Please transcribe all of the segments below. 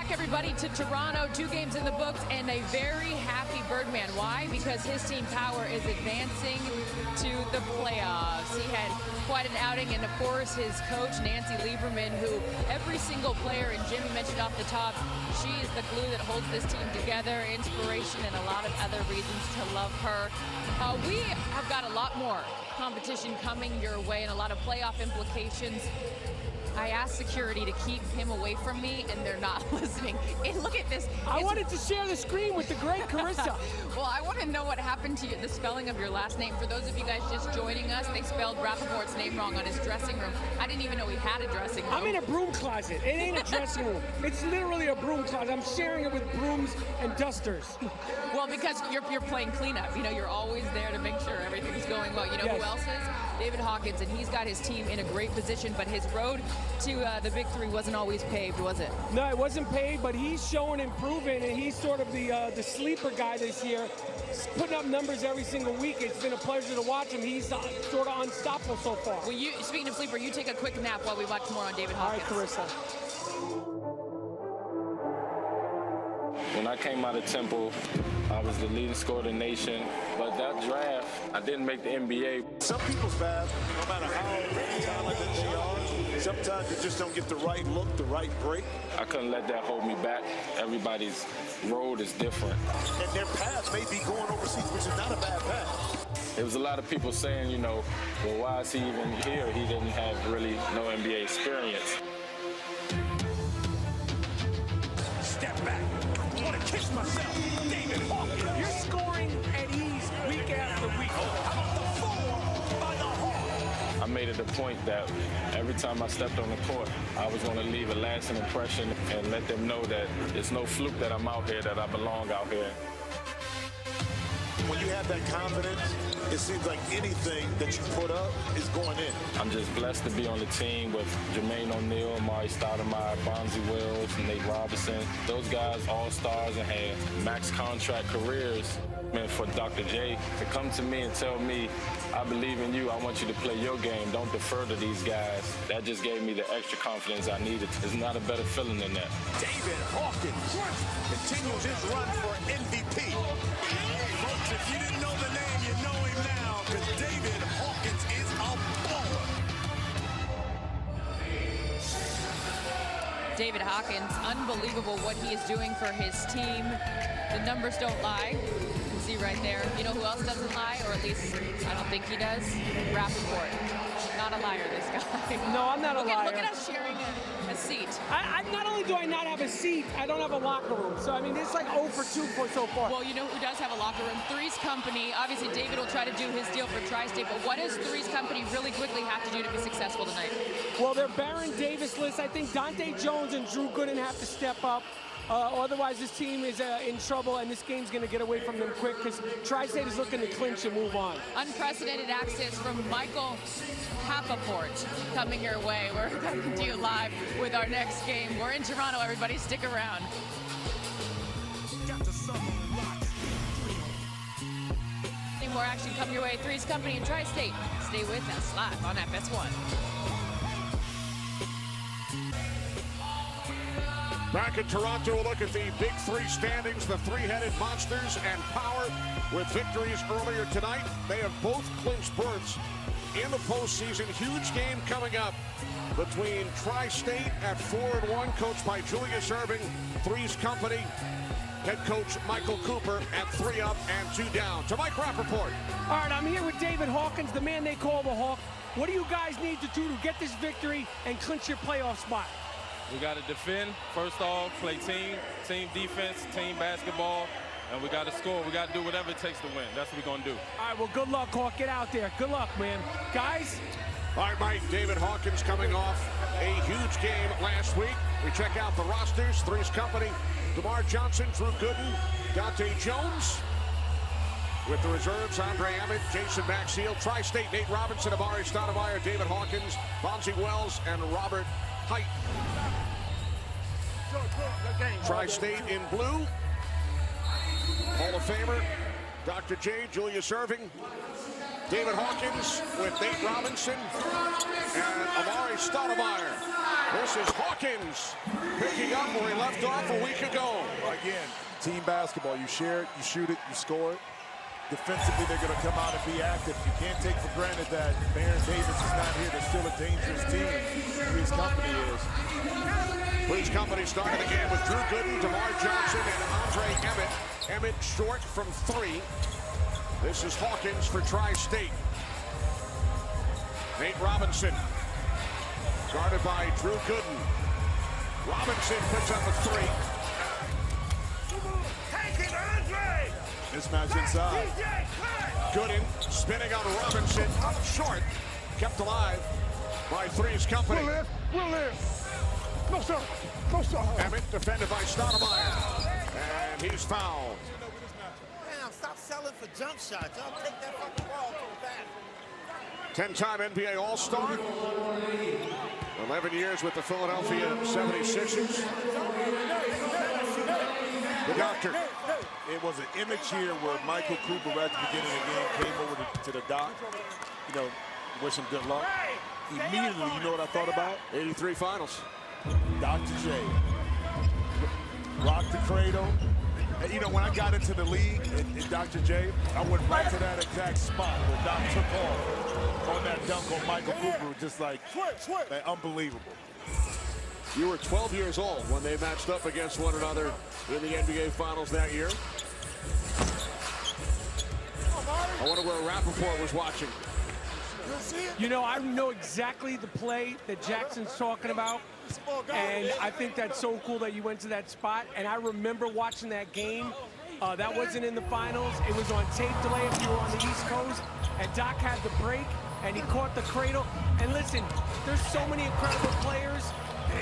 back, everybody, to Toronto. 2 games in the books and a very happy Birdman. Why? Because his team Power is advancing to the playoffs. He had quite an outing, and of course his coach Nancy Lieberman, who every single player, and Jimmy mentioned off the top, she is the glue that holds this team together, inspiration, and a lot of other reasons to love her. We have got a lot more competition coming your way and a lot of playoff implications. I asked security to keep him away from me, and they're not listening. And look at this. I wanted to share the screen with the great Carissa. Well, I want to know what happened to you, the spelling of your last name. For those of you guys just joining us, they spelled Rappaport's name wrong on his dressing room. I didn't even know he had a dressing room. I'm in a broom closet. It ain't a dressing room. It's literally a broom closet. I'm sharing it with brooms and dusters. Well, because you're playing cleanup. You know, you're always there to make sure everything's going well. You know who else is? David Hawkins, and he's got his team in a great position, but his road to the Big Three wasn't always paved, was it? No, it wasn't paved, but he's showing improvement, and he's sort of the sleeper guy this year, putting up numbers every single week. It's been a pleasure to watch him. He's sort of unstoppable so far. Well, speaking of sleeper, you take a quick nap while we watch more on David Hawkins. All right, Carissa. When I came out of Temple, I was the leading scorer of the nation, but that draft, I didn't make the NBA. Some people, Fab, no matter how talented they are, sometimes you just don't get the right look, the right break. I couldn't let that hold me back. Everybody's road is different. And their path may be going overseas, which is not a bad path. There was a lot of people saying, you know, well, why is he even here? He didn't have really no NBA experience. Step back. I want to kiss myself. David Hawkins. You're scoring at ease week after week. How about the 4 by the Hawk? I made it a point that every time I stepped on the court, I was going to leave a lasting impression and let them know that it's no fluke that I'm out here, that I belong out here. When you have that confidence, it seems like anything that you put up is going in. I'm just blessed to be on the team with Jermaine O'Neal, Amari Stoudemire, Bonzi Wells, Nate Robinson. Those guys, all-stars, and had max contract careers. And for Dr. J to come to me and tell me, I believe in you, I want you to play your game, don't defer to these guys. That just gave me the extra confidence I needed. There's not a better feeling than that. David Hawkins continues his run for MVP. Folks, if you didn't know the name, you know him now, because David Hawkins is a baller. David Hawkins, unbelievable what he is doing for his team. The numbers don't lie. You can see right there. You know who else doesn't lie, or at least I don't think he does? Rappaport. Not a liar, this guy. No, I'm not a liar. Look at us sharing a seat. Not only do I not have a seat, I don't have a locker room. So, I mean, it's like 0 for 2 so far. Well, you know who does have a locker room? 3's Company. Obviously, David will try to do his deal for Tri-State, but what does 3's Company really quickly have to do to be successful tonight? Well, they're Baron Davis list. I think Dante Jones and Drew Gooden have to step up. Otherwise, this team is in trouble, and this game's going to get away from them quick because Tri-State is looking to clinch and move on. Unprecedented access from Michael Rappaport coming your way. We're coming to you live with our next game. We're in Toronto, everybody. Stick around. Any more action coming your way. 3's Company and Tri-State. Stay with us live on FS1. Back in Toronto, we'll look at the Big Three standings, the three-headed monsters and Power with victories earlier tonight. They have both clinched berths in the postseason. Huge game coming up between Tri-State at 4-1, coached by Julius Erving, 3's Company, head coach Michael Cooper at 3 up and 2 down. To Mike Rappaport. All right, I'm here with David Hawkins, the man they call the Hawk. What do you guys need to do to get this victory and clinch your playoff spot? We got to defend, first off, play team defense, team basketball, and we got to score. We got to do whatever it takes to win. That's what we're going to do. All right, well, good luck, Hawk. Get out there. Good luck, man. Guys? All right, Mike, David Hawkins coming off a huge game last week. We check out the rosters. 3's Company, DeMar Johnson, Drew Gooden, Dante Jones. With the reserves, Andre Emmett, Jason Maxiel, Tri-State, Nate Robinson, Amari Stoudemire, David Hawkins, Bonzi Wells, and Robert Height. Tri-State in blue. Hall of Famer, Dr. J, Julius Erving. David Hawkins with Nate Robinson and Amari Stoudemire. This is Hawkins picking up where he left off a week ago. Again, team basketball. You share it, you shoot it, you score it. Defensively, they're going to come out and be active. You can't take for granted that Baron Davis is not here. They're still a dangerous team. 3's Company is. 3's Company starting the game with Drew Gooden, DeMar Johnson, and Andre Emmett. Emmett short from 3. This is Hawkins for Tri-State. Nate Robinson, guarded by Drew Gooden. Robinson puts up a 3. Take it, Andre! Mismatch inside. Gooden spinning on Robinson, up short, kept alive by 3's Company. We'll live. No, sir. No, sir. Emmett defended by Stoudemire, and he's fouled. Damn, stop selling for jump shots. Y'all take that fucking ball to the back. 10-time NBA All-Star. 11 years with the Philadelphia 76ers. The doctor. It was an image here where Michael Cooper at the beginning of the game came over to the doc, you know, wish him good luck. Immediately, you know what I thought about? 83 finals. Dr. J. Rock the cradle. And, you know, when I got into the league in Dr. J, I went right to that exact spot where Doc took off on that dunk on Michael Cooper. Just like unbelievable. You were 12 years old when they matched up against one another in the NBA Finals that year. I wonder where Rappaport was watching. You know, I know exactly the play that Jackson's talking about, and I think that's so cool that you went to that spot. And I remember watching that game. That wasn't in the finals. It was on tape delay if you were on the East Coast, and Doc had the break, and he caught the cradle. And listen, there's so many incredible players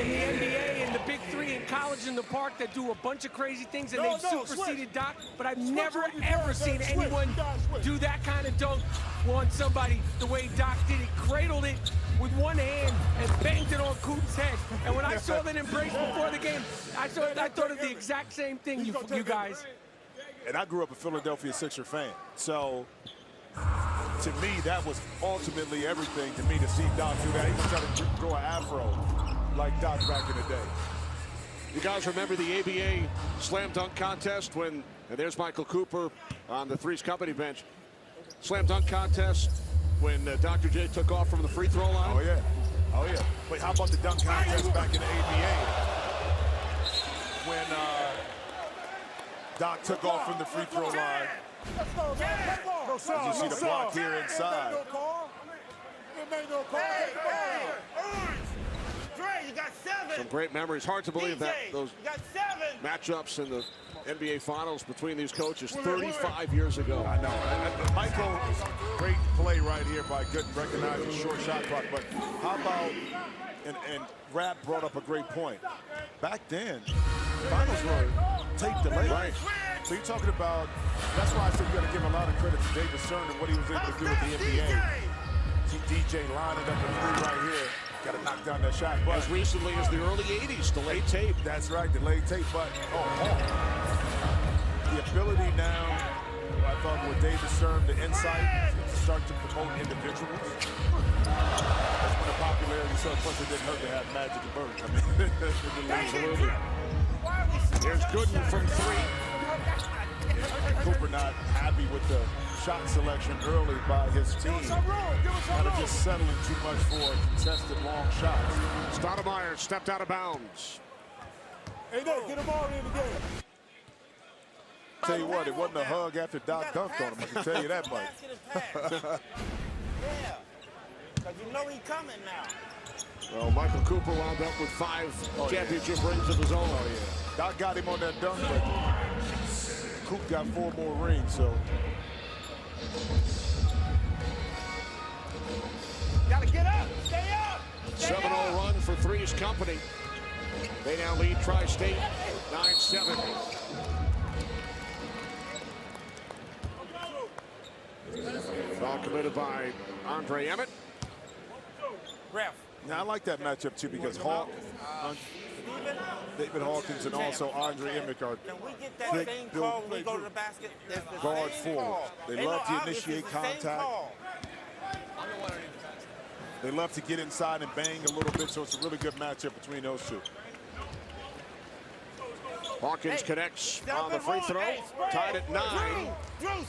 in the NBA and the Big Three in college in the park that do a bunch of crazy things, and they've superseded Doc, but I've never ever seen anyone do that kind of dunk on somebody the way Doc did. He cradled it with one hand and banged it on Cooper's head. And when I saw that embrace before the game, I thought of the exact same thing, you guys. And I grew up a Philadelphia Sixer fan, so to me that was ultimately everything to me to see Doc do that. He was trying to grow an afro like Doc back in the day. You guys remember the ABA slam dunk contest when, and there's Michael Cooper on the 3's Company bench. Slam dunk contest when Dr. J took off from the free throw line. Oh yeah, oh yeah. Wait, how about the dunk contest back in the ABA when Doc took off from the free throw line? As you see the block here inside. You got 7. Some great memories. Hard to believe that those You got 7. matchups in the NBA Finals between these coaches 35 years ago. I know. Michael, great play right here by Gooden, recognizing short shot clock. But how about, and Rap brought up a great point. Back then, finals were tape delay. Right. So you're talking about, that's why I said you got to give a lot of credit to David Stern and what he was able to do with the NBA. See DJ lining up a 3 right here. Got to knock down that shot. But As recently as the early 80s, delayed tape. that's right, delayed tape. But the ability now, I thought with David Stern, the insight to start to promote individuals. That's when the popularity so much it didn't hurt to have Magic and Bird come in. Absolutely. Here's Gooden from 3. Cooper not happy with the shot selection early by his team. Kind of just settling too much for contested long shots. Stoudemire stepped out of bounds. Hey, no, get him all in the game. Tell you what, it wasn't a hug after Doc dunked on him. I can tell you that much. Yeah, because you know he's coming now. Well, Michael Cooper wound up with 5 championship rings of his own. Oh, yeah. Doc got him on that dunk, but Coop got 4 more rings, so. Gotta get up, stay up. 7-0 run for 3's Company. They now lead Tri-State 9-7. Foul committed by Andre Emmett. Ref. Now, I like that matchup, too, because David Hawkins and also Andre Emmett are Can we get that thick, same built call when we go to the basket? It's the guard same forward. call. They Ain't love no to obvious, initiate it's the same contact. call. They love to get inside and bang a little bit, so it's a really good matchup between those two. Hawkins connects on the free throw, tied at 9.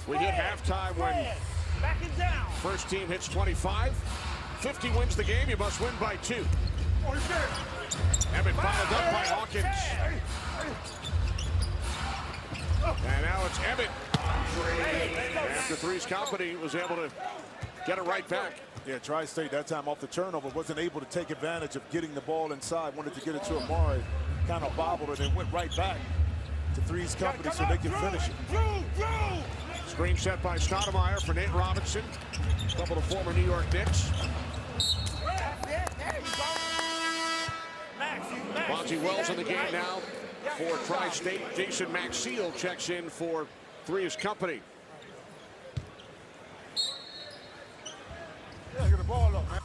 We hit halftime when first team hits 25. 50 wins the game, you must win by 2. Emmett followed up by Hawkins. And now it's Emmett. After 3's company was able to get it right back. Yeah, Tri-State that time off the turnover wasn't able to take advantage of getting the ball inside. Wanted to get it to Amari, kind of bobbled it and went right back to 3's company so they can finish it. Screen set by Stoudemire for Nate Robinson, a couple of former New York Knicks. Bonzi Wells in the game now for Tri-State. Jason Maxiel checks in for 3's company. Yeah, get the ball up, man.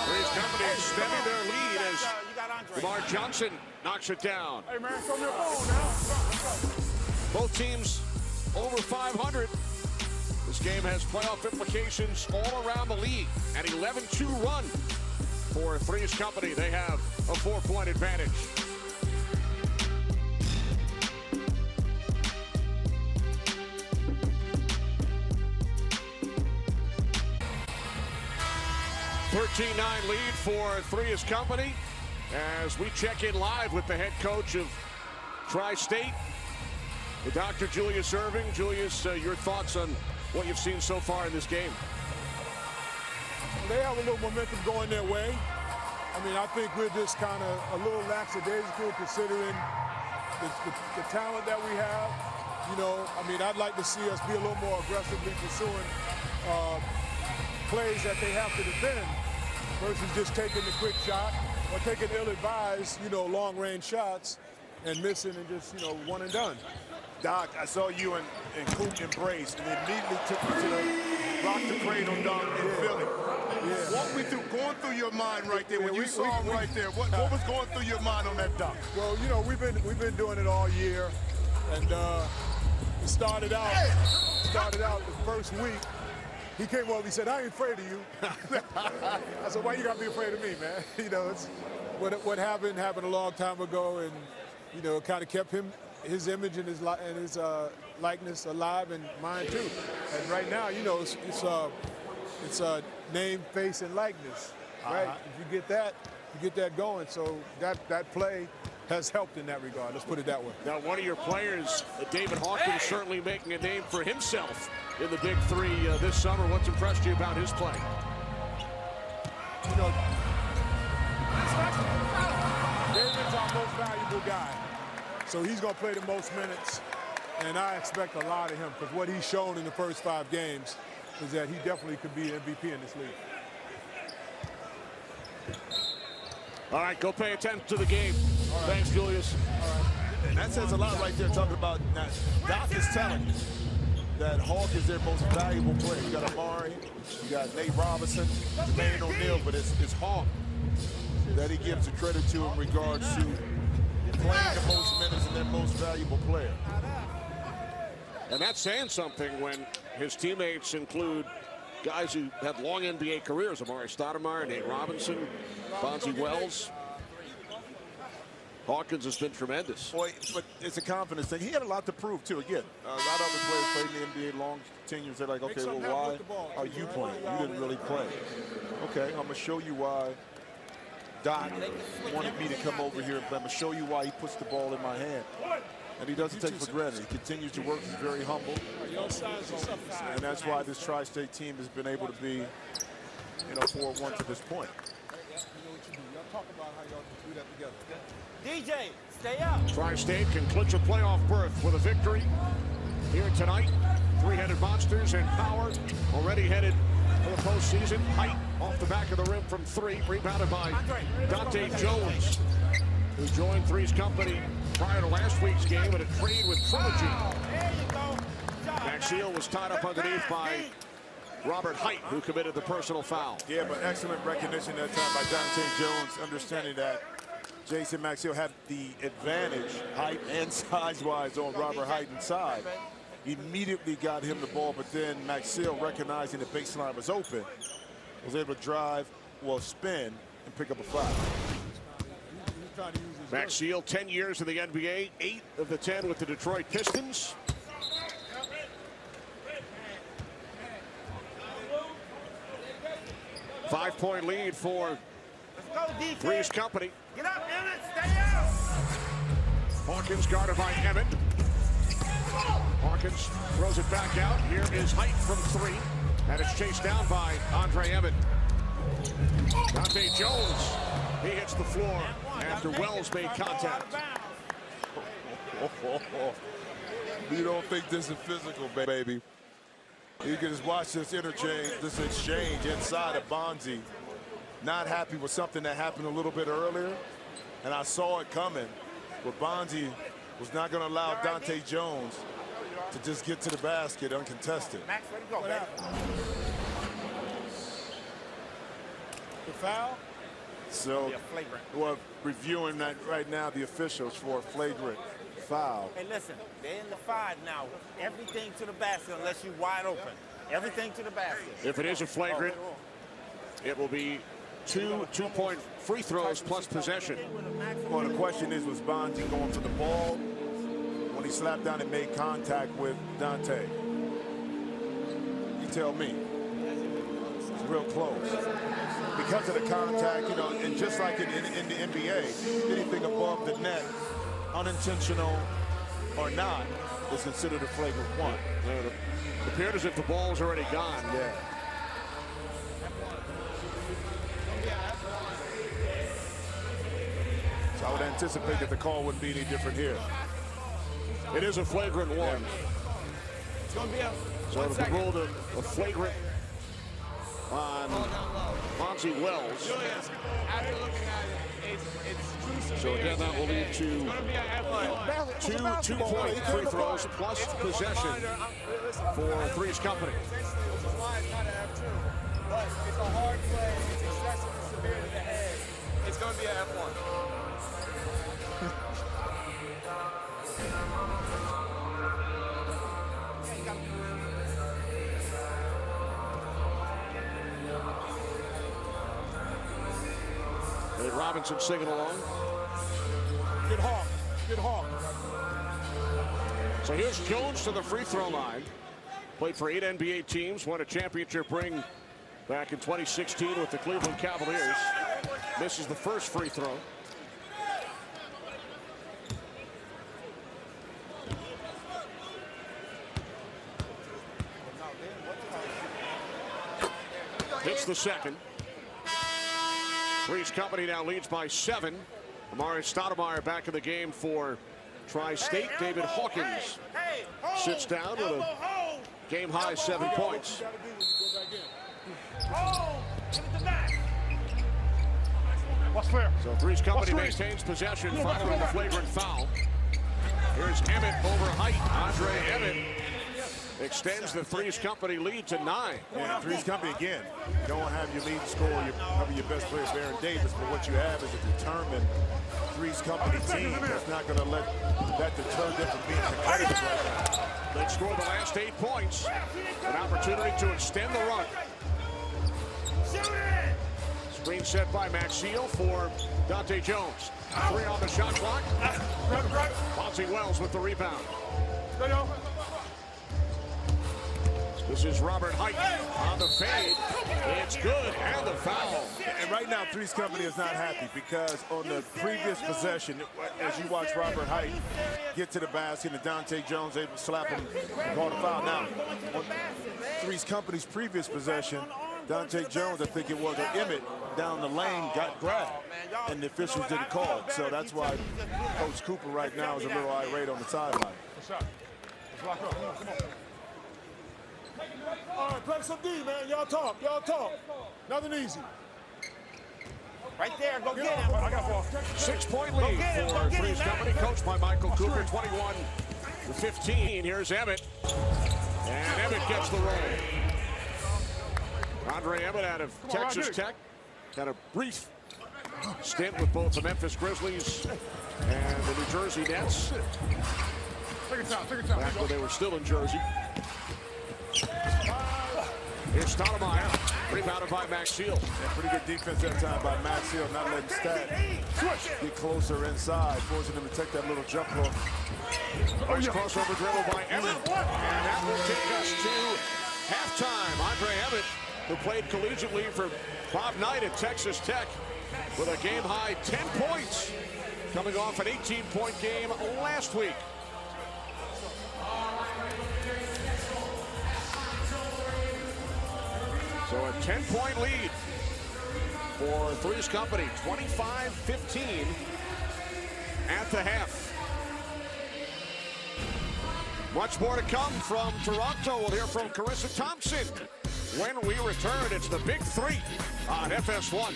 3's company extending their lead as Lamar Johnson knocks it down. Hey, man, show me your phone now. Both teams over 500. This game has playoff implications all around the league. An 11-2 run for 3's company. They have a 4-point advantage. (13-9) lead for 3's company as we check in live with the head coach of Tri-State, Dr. Julius Irving. Julius, your thoughts on what you've seen so far in this game? They have a little momentum going their way. I mean, I think we're just kind of a little lackadaisical considering the talent that we have. You know, I mean, I'd like to see us be a little more aggressively pursuing plays that they have to defend versus just taking the quick shot or taking ill-advised, you know, long-range shots and missing and just, you know, one and done. Doc, I saw you and Coop embrace and immediately took me to the rock the cradle dunk in Philly. Yeah. Walk me through, going through your mind right there when you saw him right there. What was going through your mind on that dunk? Well, you know, we've been doing it all year, and it started out the first week. He came over, he said, "I ain't afraid of you." I said, "Why you gotta be afraid of me, man?" You know, it's what happened a long time ago, and you know, it kind of kept his image and his likeness alive, and mine too. And right now, you know, it's name, face, and likeness, right? If you get that going, so that play has helped in that regard. Let's put it that way. Now, one of your players, David Hawkins, certainly making a name for himself in the Big Three this summer. What's impressed you about his play? You know, David's our most valuable guy, so he's going to play the most minutes, and I expect a lot of him because what he's shown in the first 5 games is that he definitely could be MVP in this league. All right, go pay attention to the game. Right. Thanks, Julius. All right. And that says a lot right there, talking about now, Doc is telling you that Hawk is their most valuable player. You got Amari, you got Nate Robinson, Jermaine O'Neal, but it's Hawk that he gives the credit to in regards to playing the most minutes and their most valuable player. And that's saying something when his teammates include guys who have long NBA careers: Amari Stoudemire, Nate Robinson, Bonzi Wells. Hawkins has been tremendous. Boy, but it's a confidence thing. He had a lot to prove, too. Again, a lot of other players played in the NBA long tenures. They're like, okay, well, why are you playing? You didn't really play. Okay, I'm going to show you why Doc wanted me to come over here. But I'm going to show you why he puts the ball in my hand. And he doesn't take it for granted. He continues to work. He's very humble. And that's why this Tri-State team has been able to be, you know, 4-1 to this point. Y'all talk about how y'all do that together. DJ, stay out. Tri-State can clinch a playoff berth with a victory here tonight. Three-headed monsters and power already headed for the postseason. Height off the back of the rim from 3, rebounded by Dante Jones, who joined 3's company prior to last week's game in a trade with Trilogy. Maxiel was tied up underneath by Robert Height, who committed the personal foul. Yeah, but excellent recognition that time by Dante Jones, understanding that Jason Maxiel had the advantage, height and size-wise, on Robert Height inside. immediately got him the ball, but then Maxill, recognizing the baseline was open, was able to drive, well, spin, and pick up a foul. Maxill, 10 years in the NBA, 8 of the 10 with the Detroit Pistons. Five-point lead for 3's company. Get up, Emmett. Stay out. Hawkins guarded by Emmett. Hawkins throws it back out. Here is Height from 3. And it's chased down by Andre Emmett. Dante Jones, he hits the floor after Wells made contact. You don't think this is physical, baby. You can just watch this exchange inside of Bonzi. Not happy with something that happened a little bit earlier. And I saw it coming. But Bonzi was not going to allow Dante Jones to just get to the basket uncontested. Max, where you go, man? The foul? So, well, reviewing that right now, the officials for a flagrant foul. Hey, listen, they're in the 5 now. Everything to the basket unless you're wide open. Everything to the basket. If it is a flagrant, it will be 2 two-point free throws plus possession. Well, the question is, was Bonzi going for the ball when he slapped down and made contact with Dante? You tell me. It's real close. Because of the contact, you know, and just like in the NBA, anything above the net, unintentional or not, is considered a flagrant one. It appeared as if the ball was already gone. Yeah. So I would anticipate that the call wouldn't be any different here. It is a flagrant one. It's going to be So to be ruled a flagrant on Bonzi Wells. After looking at it, it's So again, that will lead to 2 two-point free throws plus possession for 3's company. Which is why it's not an F2. But it's a hard play. It's excessive and severe to the head. It's going to be an F1. And Robinson singing along. Get Hawk. Get Hawk. So here's Jones to the free throw line. Played for 8 NBA teams, won a championship ring back in 2016 with the Cleveland Cavaliers. Misses the first free throw. Hits the second. 3's company now leads by 7. Amari Stoudemire back in the game for Tri-State. David Hawkins sits down with a game-high 7 points. What's clear? So 3's company maintains possession following the flagrant foul. Here's Emmett over Height. Andre Emmett extends the 3's company lead to 9. Yeah, 3's company again. You don't have your lead scorer, probably your best player, Baron Davis, but what you have is a determined 3's company team that's not going to let that deter them from being competitive right now. They scored the last 8 points. An opportunity to extend the run. Screen set by Maxill for Dante Jones. 3 on the shot clock. Bonzi Wells with the rebound. This is Robert Height on the fade. It's good, and the foul. And right now, 3's company is not happy because on the previous possession, as you watch Robert Height get to the basket and Dante Jones able to slap him and call the foul. Now, on 3's company's previous possession, Dante Jones, I think it was, or Emmett, down the lane got grabbed, and the officials didn't call it. So that's why Coach Cooper right now is a little irate on the sideline. All right, play some D, man. Y'all talk. Y'all talk. Nothing easy. Right there. Go get him. I got ball. 6-point lead for 3's company, coached by Michael Cooper, 21-15. Here's Emmett. And Emmett gets the roll. Andre Emmett out of Texas Tech. Had a brief stint with both the Memphis Grizzlies and the New Jersey Nets. Back when they were still in Jersey. Here's Stoudemire, rebounded by Max Seal. Yeah, pretty good defense that time by Max Seal, not letting Stat get closer inside, forcing him to take that little jump hook. Nice crossover dribble by Emmett. And that will take us to halftime. Andre Emmett, who played collegiately for Bob Knight at Texas Tech, with a game-high 10 points, coming off an 18-point game last week. So a 10-point lead for 3's Company, 25-15 at the half. Much more to come from Toronto. We'll hear from Carissa Thompson when we return. It's the Big Three on FS1.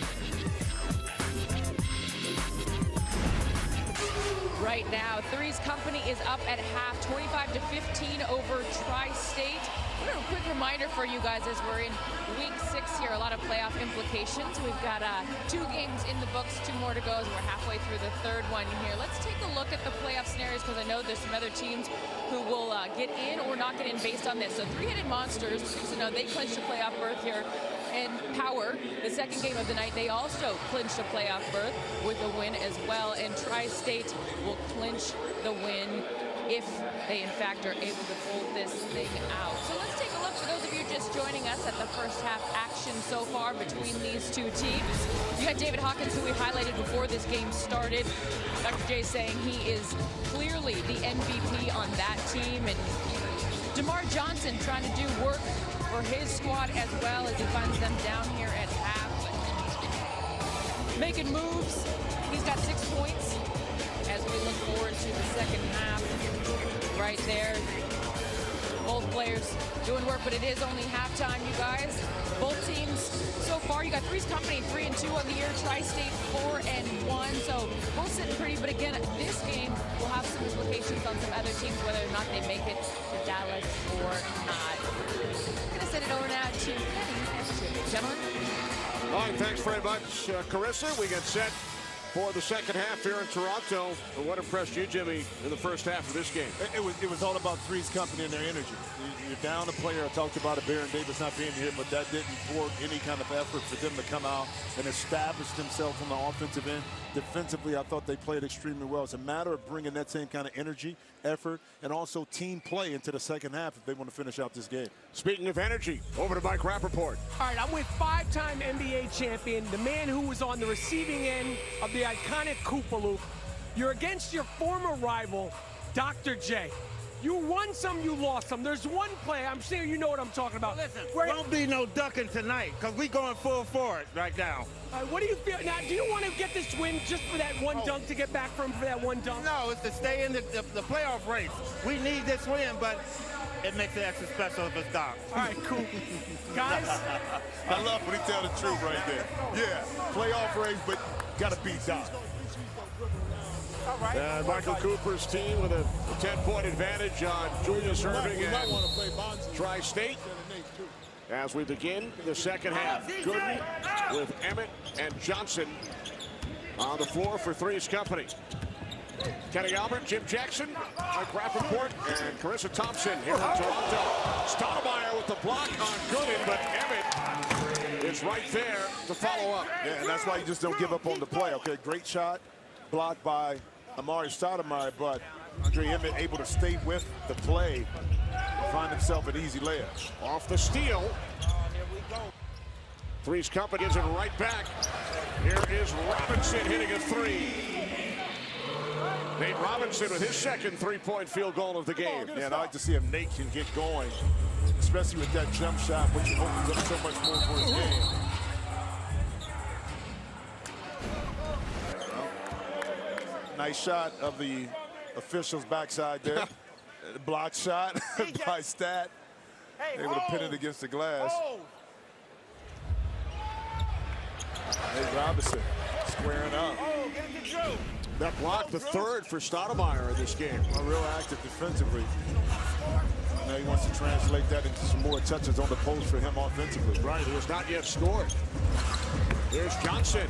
Right now, 3's Company is up at half, 25-15 over Tri-State. A quick reminder for you guys as we're in week 6 here, a lot of playoff implications. We've got 2 games in the books, 2 more to go as we're halfway through the 3rd one here. Let's take a look at the playoff scenarios because I know there's some other teams who will get in or not get in based on this. So 3-headed Monsters, so now they clinched a playoff berth here. And Power, the second game of the night, they also clinched a playoff berth with a win as well. And Tri-State will clinch the win if they, in fact, are able to pull this thing out. So let's take a look, for those of you just joining us, at the first half action so far between these 2 teams. You had David Hawkins, who we highlighted before this game started. Dr. J saying he is clearly the MVP on that team. And DeMar Johnson trying to do work for his squad as well as he finds them down here at half. Making moves. He's got 6 points as we look forward to the second half. Right there, both players doing work, but it is only halftime, you guys. Both teams so far, you got 3's Company 3-2 on the year, Tri-State 4-1, so both sitting pretty. But again, this game will have some implications on some other teams, whether or not they make it to Dallas or not. I'm gonna send it over now to Kenny. Gentlemen. All right, thanks very much, Carissa. We get set for the second half here in Toronto. What impressed you, Jimmy, in the first half of this game? It was all about 3's Company and their energy. You're down a player. I talked about it, Baron Davis not being here, but that didn't thwart any kind of effort for them to come out and establish themselves on the offensive end. Defensively, I thought they played extremely well. It's a matter of bringing that same kind of energy, effort, and also team play into the second half if they want to finish out this game. Speaking of energy, over to Mike Rappaport. All right, I'm with 5-time NBA champion, the man who was on the receiving end of the iconic Koopa Loop. You're against your former rival, Dr. J. You won some, you lost some. There's one play, I'm sure you know what I'm talking about. Listen, won't be no ducking tonight, because we going full for it right now. What do you feel? Now, do you want to get this win just for that one dunk, to get back from for that one dunk? No, it's to stay in the playoff race. We need this win, but it makes it extra special if it's Doc. All right, cool. Guys. I love when he tell the truth right there. Yeah, playoff race, but got to beat Doc. And Michael Cooper's team with a 10-point advantage on Julius Erving and Tri-State as we begin the second half. Gooden with Emmett and Johnson on the floor for 3's Company. Kenny Albert, Jim Jackson, Mike Rappaport, and Carissa Thompson here in Toronto. Stoudemire with the block on Gooden, but Emmett is right there to follow up. Yeah, and that's why you just don't give up on the play. Okay, great shot, blocked by Amari Stoudemire, but Andre Emmett able to stay with the play, find himself an easy layup. Off the steal. 3's Company gives it right back. Here is Robinson hitting a 3. Nate Robinson with his second 3-point field goal of the game. Yeah, and I like to see if Nate can get going, especially with that jump shot, which opens up so much more for his game. Nice shot of the official's backside there. Block shot by Stat. Able to pin it against the glass. Hey, Robinson squaring up. That block, the third for Stoudemire in this game. Real active defensively. Now he wants to translate that into some more touches on the post for him offensively. Right, he has not yet scored. Here's Johnson.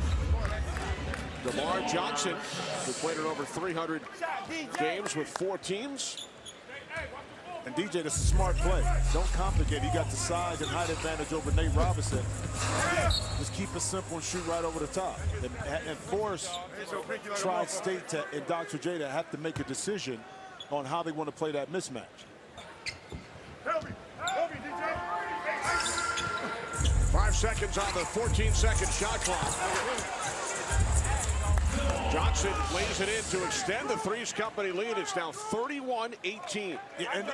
DeMar Johnson, who played in over 300 games with 4 teams. And DJ, this is a smart play. Don't complicate. He got the size and height advantage over Nate Robinson. Just keep it simple and shoot right over the top. And force Tri-State and Dr. J to have to make a decision on how they want to play that mismatch. Help me, DJ. 5 seconds on the 14-second shot clock. Johnson lays it in to extend the 3's company lead. It's now 31-18. Yeah, and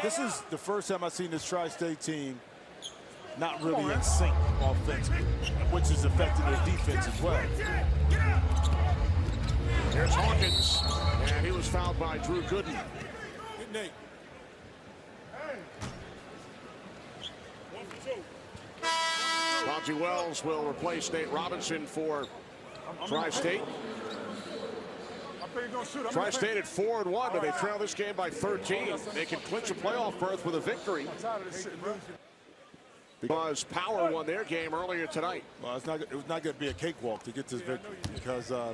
this is the first time I've seen this Tri-State team not really in sync offensively, which is affecting their defense as well. Here's Hawkins, and he was fouled by Drew Gooden. Hit Nate. Bonzi Wells will replace Nate Robinson for Tri-State. Tri-State at 4-1, but they trail this game by 13. They can clinch a playoff berth with a victory because Power won their game earlier tonight. Well, it was not going to be a cakewalk to get this victory because, you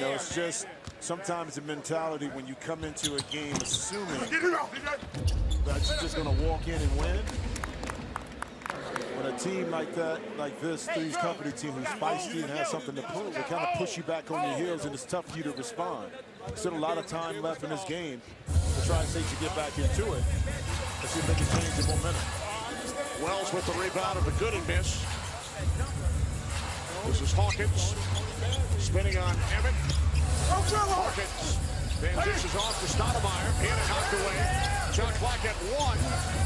know, it's just sometimes a mentality when you come into a game assuming that you're just going to walk in and win. When a team like that, like this 3's company team who's feisty and has something to prove, they kind of push you back on your heels, and it's tough for you to respond. There's still a lot of time left in this game to try and to get back into it. Let's see if they can change the momentum. Wells with the rebound of the good and miss. This is Hawkins spinning on Emmett. Hawkins then dishes off to Stoudemire. In and knocked away. Shot clock at 1.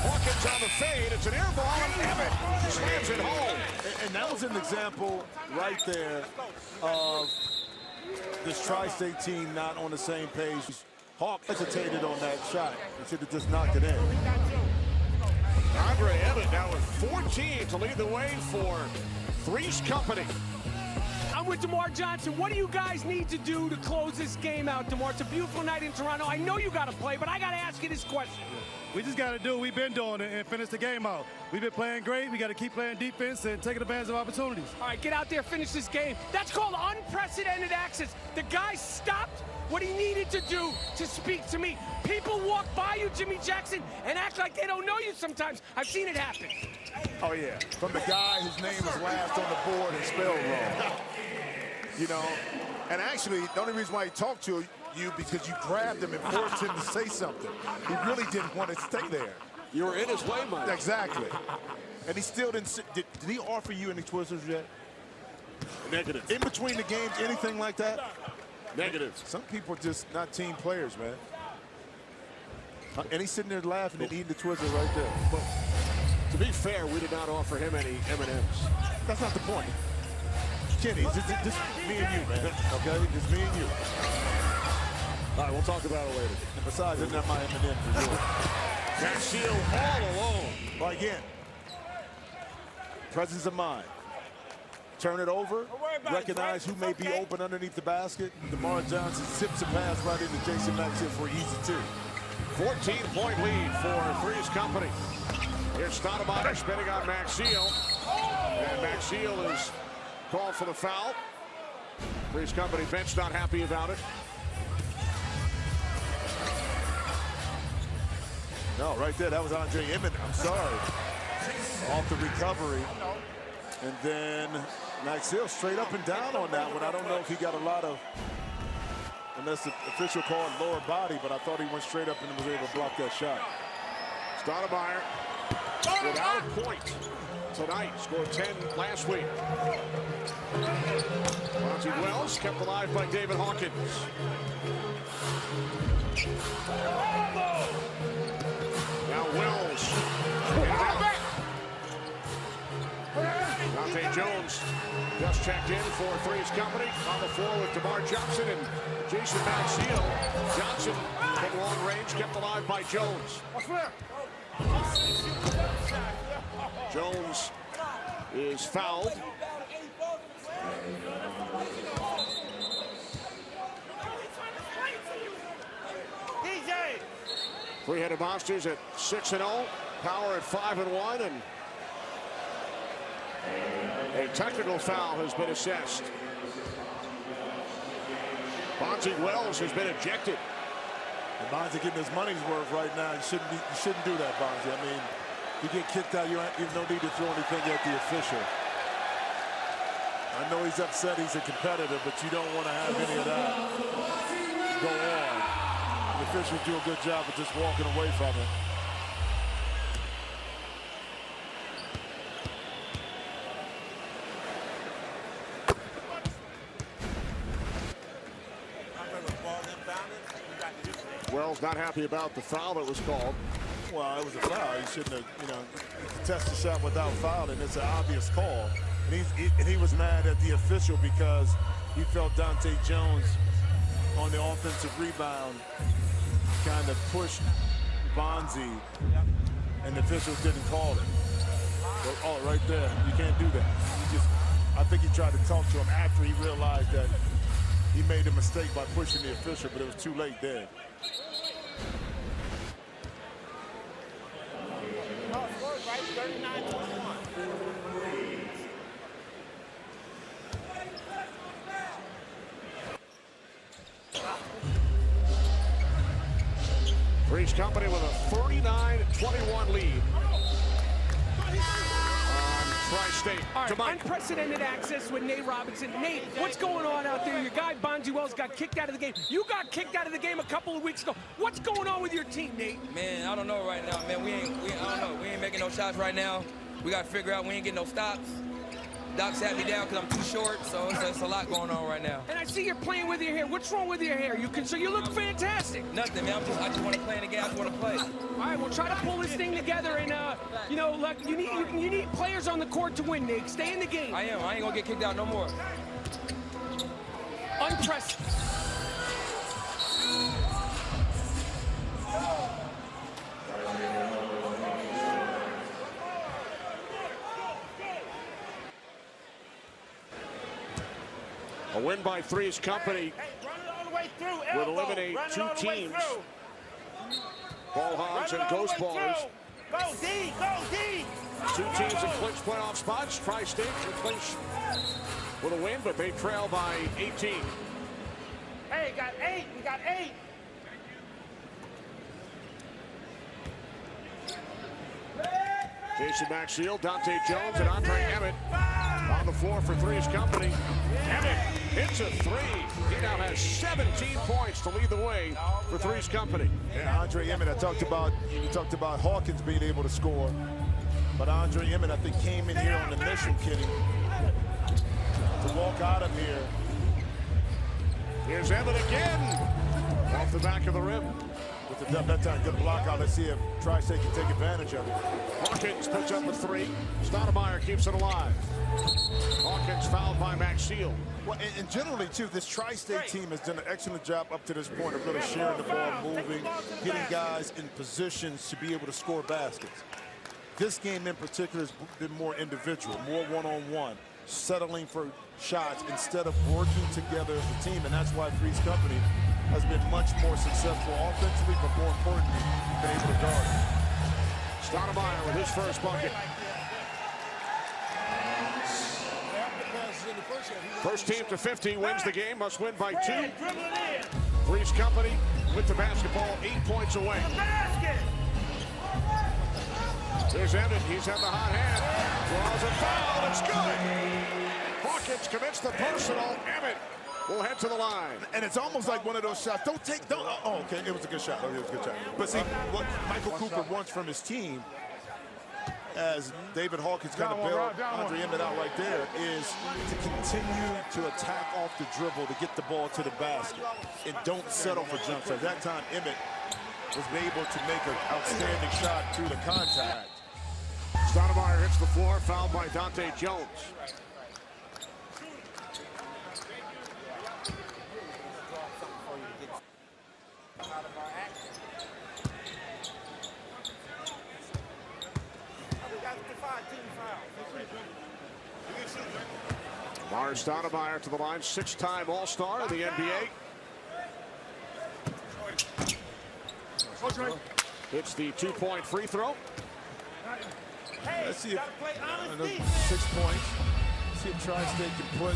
Hawkins on the fade. It's an air ball, and Emmett slams it home. And that was an example right there of this Tri-State team not on the same page. Hawk hesitated on that shot. He should have just knocked it in. Andre Emmett now with 14 to lead the way for 3's company. I'm with DeMar Johnson. What do you guys need to do to close this game out, DeMar? It's a beautiful night in Toronto. I know you got to play, but I got to ask you this question. We just got to do what we've been doing and finish the game out. We've been playing great. We got to keep playing defense and taking advantage of opportunities. All right, get out there, finish this game. That's called unprecedented access. The guy stopped what he needed to do to speak to me. People walk by you, Jimmy Jackson, and act like they don't know you sometimes. I've seen it happen. Oh, yeah. From the guy whose name is last on the board and spelled wrong. You know, and actually, the only reason why he talked to you because you grabbed him and forced him to say something. He really didn't want to stay there. You were in his way, Mike. Exactly. And he still didn't. Did he offer you any Twizzlers yet? Negative. In between the games, anything like that? Negative. Some people are just not team players, man. And he's sitting there laughing and eating the Twizzler right there. But to be fair, we did not offer him any M&Ms. That's not the point. Kenny, just me and you, man. Okay, just me and you. All right, we'll talk about it later. And besides, isn't that my M&M for you? Garcia all alone. Well, again, presence of mind. Turn it over, recognize who may be open underneath the basket. DeMar Johnson zips a pass right into Jason Maxill for an easy 2. 14-point lead for 3's company. Here's Stoudemire spinning on Maxill. And Maxill is called for the foul. 3's company bench not happy about it. No, right there, that was Andre Emmett. I'm sorry. Off the recovery. And then Maxill straight up and down on that one. I don't know if he got a lot of, unless the official called lower body, but I thought he went straight up and was able to block that shot. Stoudemire without a point tonight. Scored 10 last week. Bonzi Wells kept alive by David Hawkins. Now Wells. Dante Jones just checked in for 3's company. On the floor with DeMar Johnson and Jason Maxill. Johnson from long range, kept alive by Jones. Jones is fouled. Three-headed Monsters at 6-0. Power at 5-1, and a technical foul has been assessed. Bonzi Wells has been ejected. Bonzi getting his money's worth right now. You shouldn't do that, Bonzi. I mean, if you get kicked out, you have no need to throw anything at the official. I know he's upset, he's a competitor, but you don't want to have any of that go on. The officials do a good job of just walking away from it. Wells not happy about the foul that was called. Well, it was a foul. He shouldn't have, test the shot without fouling. It's an obvious call. And he was mad at the official because he felt Dante Jones on the offensive rebound kind of pushed Bonzi, and the officials didn't call it. But, oh, right there, you can't do that. I think he tried to talk to him after he realized that he made a mistake by pushing the official, but it was too late there. No, it was right, 39-21. Three's Company with a 39-21 lead on Tri-State tonight. Unprecedented access with Nate Robinson. Nate, what's going on out there? Your guy Bonzi Wells got kicked out of the game. You got kicked out of the game a couple of weeks ago. What's going on with your team, Nate? Man, I don't know right now, man. I don't know. We ain't making no shots right now. We got to figure out we ain't getting no stops. Doc sat me down because I'm too short, so it's a lot going on right now. And I see you're playing with your hair. What's wrong with your hair? You look fantastic. Nothing, man. I just want to play in the game. I just want to play. All right, we'll try to pull this thing together, and look, you need players on the court to win, Nick. Stay in the game. I am. I ain't gonna get kicked out no more. Unprecedented. A win by Three's Company would eliminate two teams, Ball Hogs and Ghost Ballers. Go D, go D. Two teams that clinch playoff spots. Tri-State will clinch with a win, but they trail by 18. Hey, got 8. We got 8. Jason Maxiel, Dante Jones, and Andre Emmett on the floor for Three's Company. Emmett hits a three. He now has 17 points to lead the way for Three's Company. Yeah, Andre Emmett, you talked about Hawkins being able to score, but Andre Emmett, I think, came in here on a mission, Kenny, to walk out of here. Here's Emmett again, off the back of the rim. With the that time, good block out. Let's see if Tri-State can take advantage of it. Hawkins puts up a three. Stoudemire keeps it alive. Hawkins fouled by Maxiel. Well, and generally, too, this Tri-State team has done an excellent job up to this point of really sharing the ball, moving, getting guys in positions to be able to score baskets. This game in particular has been more individual, more one-on-one, settling for shots instead of working together as a team, and that's why Three's Company has been much more successful offensively, but more importantly, been able to guard. Stoudemire with his first bucket. First team to 50 wins the game, must win by 2. Three's Company with the basketball 8 points away. There's Emmett, he's had the hot hand. Draws a foul, it's good. Hawkins commits the personal. Emmett will head to the line. And it's almost like one of those shots. Don't, oh, okay, it was a good shot. It was a good shot. But see, what Michael Cooper wants from his team, as David Hawkins kind of bailed Andre Emmett out right there, is to continue to attack off the dribble to get the ball to the basket and don't settle for jump shots. That time, Emmett was able to make an outstanding shot through the contact. Stoudemire hits the floor, fouled by Dante Jones. Mars Stoudemire to the line, 6-time All-Star in the NBA. It's the 2-point free throw. Let's see if another 6 points. See if Tri-State can put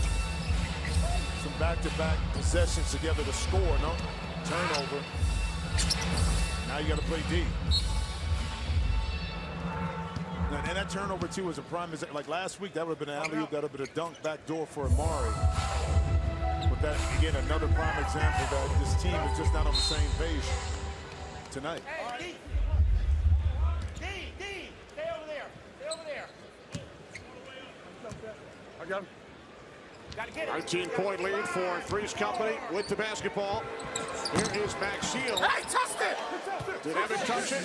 some back-to-back possessions together to score. No turnover. Now you got to play D. And that turnover, too, was a prime example. Like last week, that would have been an alley-oop, that would have been a dunk back door for Amari. But that, again, another prime example that this team is just not on the same page tonight. Hey, D, stay over there. Stay over there. I got him. Gotta get it. 19-point lead for 3's company with the basketball. Here is Maxiel. Hey, touched it! Did Evan touch it?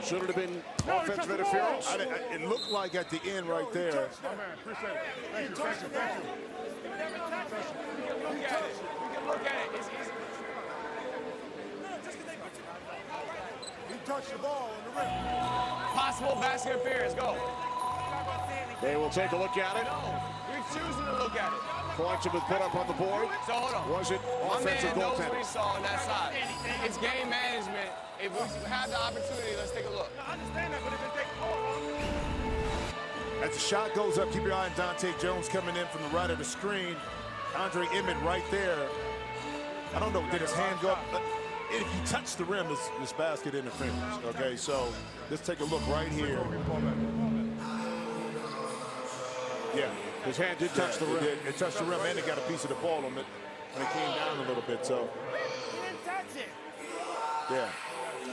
Should it have been offensive interference? It looked like at the end right there. My man, appreciate it. Thank you. Look at it. We can look at it. It's easy. He touched the ball on the rim. Possible basket interference. Go. They will take a look at it. You're choosing to look at it. Points have been put up on the board. So hold on. Was it offensive My man knows what he goaltending? saw on that side. It's game management. If we have the opportunity, let's take a look. I understand that, but if it takes ball, As the shot goes up, keep your eye on Dante Jones coming in from the right of the screen. Andre Emmett right there. I don't know, did his hand go up? If you touch the rim, it's basket interference. Okay, so let's take a look right here. Yeah. His hand did touch the rim. It touched the rim, and it got a piece of the ball on it, and it came down a little bit, so. He didn't touch it. Yeah.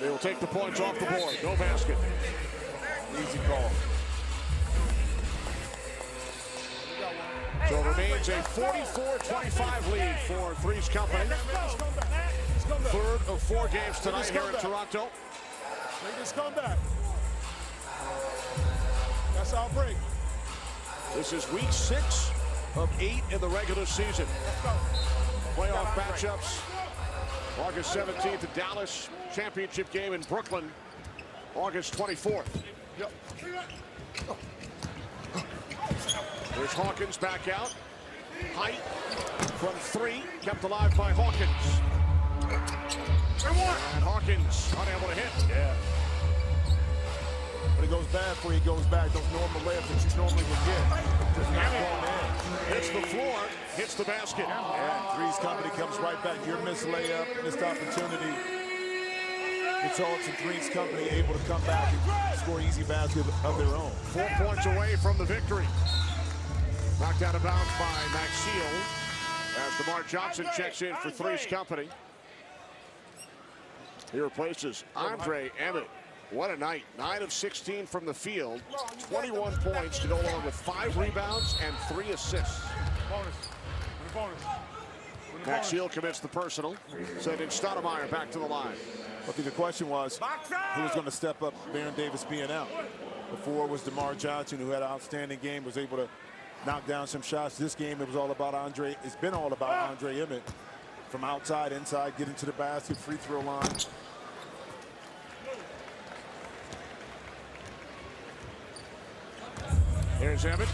They will take the points off the board. No basket. Easy call. So it remains a 44-25 lead for 3's company. Third of 4 games tonight here in Toronto. make this comeback. That's our break. This is week 6 of 8 in the regular season. Playoff matchups. August 17th in Dallas. Championship game in Brooklyn. August 24th. There's Hawkins back out. Height from 3, kept alive by Hawkins. And Hawkins unable to hit. Yeah. But it goes bad before he goes back. Those normal layups that you normally would get. Just not going in. Hits the floor, hits the basket. And 3's company comes right back. Your missed layup, missed opportunity. Results in 3's company able to come back and score easy basket of their own. 4 points away from the victory. Knocked out of bounds by Maxiel as DeMar Johnson checks in for 3's company. He replaces Andre Emmett. What a night. 9 of 16 from the field. 21 points to go along with 5 rebounds and 3 assists. Maxiel commits the personal. Sending Stoudemire back to the line. I think the question was who was going to step up, Baron Davis being out. Before was DeMar Johnson, who had an outstanding game, was able to knock down some shots. This game, it was all about Andre. It's been all about Andre Emmett. From outside, inside, getting to the basket, free throw line. Here's Emmett.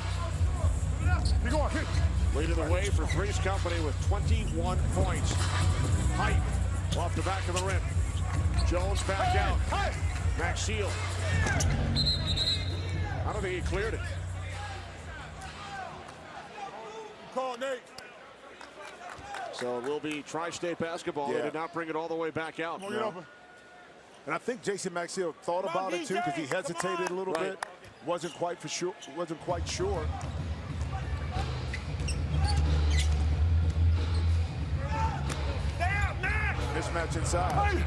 Leading the way for 3's company with 21 points. Height off the back of the rim. Jones back out. Maxiel. I don't think he cleared it. Call Nate. So it will be Tri-State basketball. They did not bring it all the way back out. And I think Jason Maxiel thought about it too, because he hesitated a little bit. Wasn't quite sure. Mismatch inside.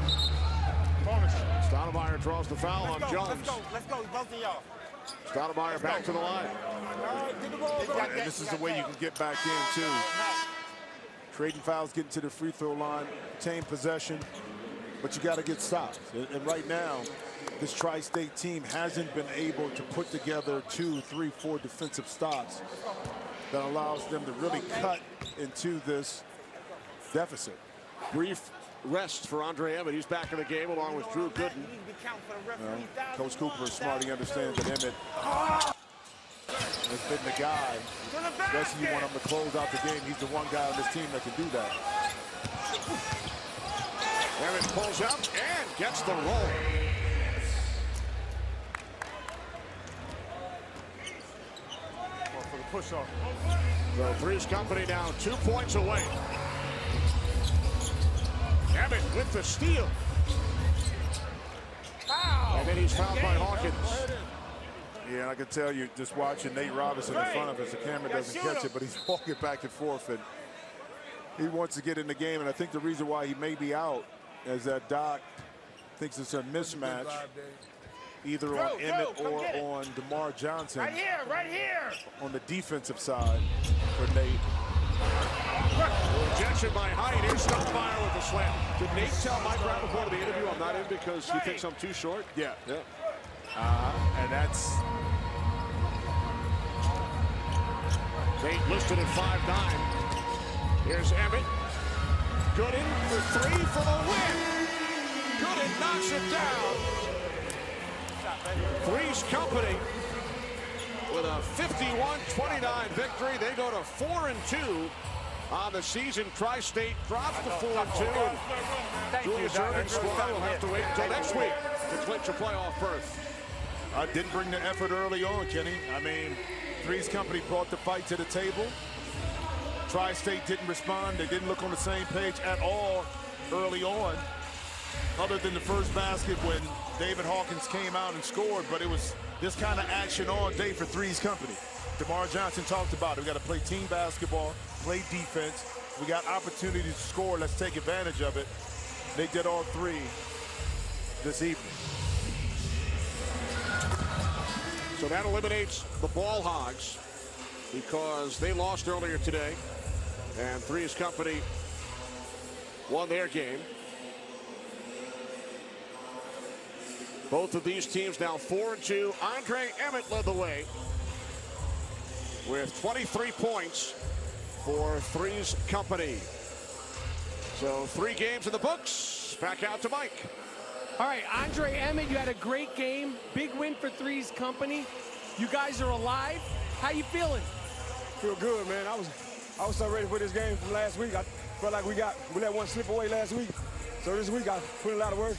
Stoudemire draws the foul on Jones. Let's go, both of y'all. Stoudemire back to the line. And this is the way you can get back in too. Trading fouls, getting to the free throw line, retain possession, but you got to get stops. And right now, this Tri-State team hasn't been able to put together 2, 3, 4 defensive stops that allows them to really cut into this deficit. Brief rest for Andre Emmett. He's back in the game along with Drew Gooden. Coach Cooper is smart. He understands that Emmett has been the guy. Especially you want him to close out the game. He's the one guy on this team that can do that. Emmett pulls up and gets the roll. For the push-off. So 3's company now 2 points away. Emmett with the steal. And then he's fouled by Hawkins. Yeah, and I can tell you, just watching Nate Robinson in front of us, the camera doesn't catch it, but he's walking back and forth, and he wants to get in the game. And I think the reason why he may be out is that Doc thinks it's a mismatch, either on Emmett or on DeMar Johnson. Right here. On the defensive side for Nate. Rejection by Height. Here's Stoudemire with the slam. Did Nate tell Mike Brown before the interview, I'm not in because he thinks I'm too short? Yeah. And that's... Nate listed at 5'9". Here's Emmett. Gooden for three for the win. Gooden knocks it down. 3's Company with a 51-29 victory. They go to 4-2 on the season. Tri-State drops to 4-2. Julius Erving squad will have to wait until next week to clinch a playoff berth. I didn't bring the effort early on, Kenny. I mean, 3's Company brought the fight to the table. Tri-State didn't respond. They didn't look on the same page at all early on, other than the first basket when David Hawkins came out and scored. But it was this kind of action all day for 3's Company. DeMar Johnson talked about it. We got to play team basketball, play defense. We got opportunity to score. Let's take advantage of it. They did all three this evening. So that eliminates the Ball Hogs because they lost earlier today, and 3's Company won their game. Both of these teams now 4-2. Andre Emmett led the way with 23 points for 3's Company. So 3 games in the books. Back out to Mike. All right, Andre Emmett, you had a great game. Big win for 3's Company. You guys are alive. How you feeling? Feel good, man. I was so ready for this game from last week. I felt like we let one slip away last week. So this week I put in a lot of work,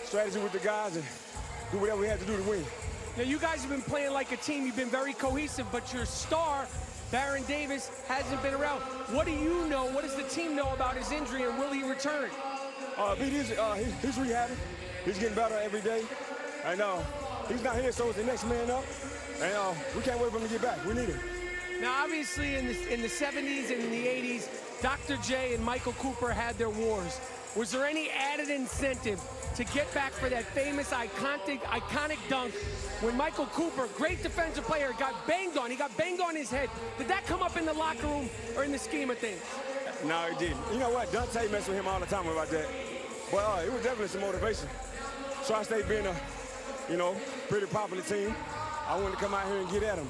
strategy with the guys, and do whatever we had to do to win. Now, you guys have been playing like a team. You've been very cohesive, but your star, Baron Davis, hasn't been around. What do you know? What does the team know about his injury, and will he return? He's rehabbing. He's getting better every day. And he's not here, so it's the next man up. And we can't wait for him to get back. We need him. Now, obviously, in the 70s and in the 80s, Dr. J and Michael Cooper had their wars. Was there any added incentive to get back for that famous, iconic dunk when Michael Cooper, great defensive player, got banged on? He got banged on his head. Did that come up in the locker room or in the scheme of things? No, it didn't. You know what? Dante messed with him all the time about that. But it was definitely some motivation. Tri-State being a, pretty popular team, I wanted to come out here and get at him.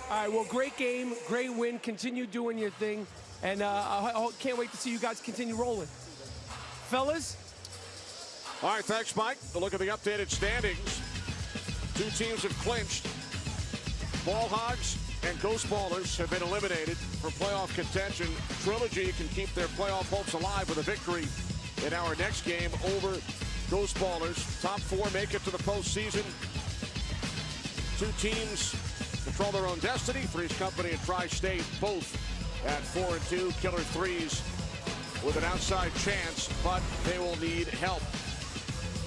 All right, well, great game, great win. Continue doing your thing. And I can't wait to see you guys continue rolling. Fellas? All right, thanks, Mike. A look at the updated standings. 2 teams have clinched. Ball Hogs and Ghost Ballers have been eliminated from playoff contention. Trilogy can keep their playoff hopes alive with a victory in our next game over Ghost Ballers. Top 4 make it to the postseason. 2 teams control their own destiny. 3's Company and Tri-State both at 4-2. Killer 3's with an outside chance, but they will need help.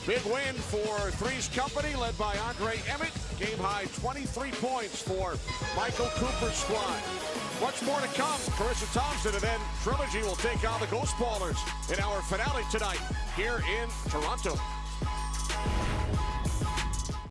Big win for 3's Company, led by Andre Emmett. Game high 23 points for Michael Cooper's squad. Much more to come. Carissa Thompson, and then Trilogy will take on the Ghost Ballers in our finale tonight here in Toronto.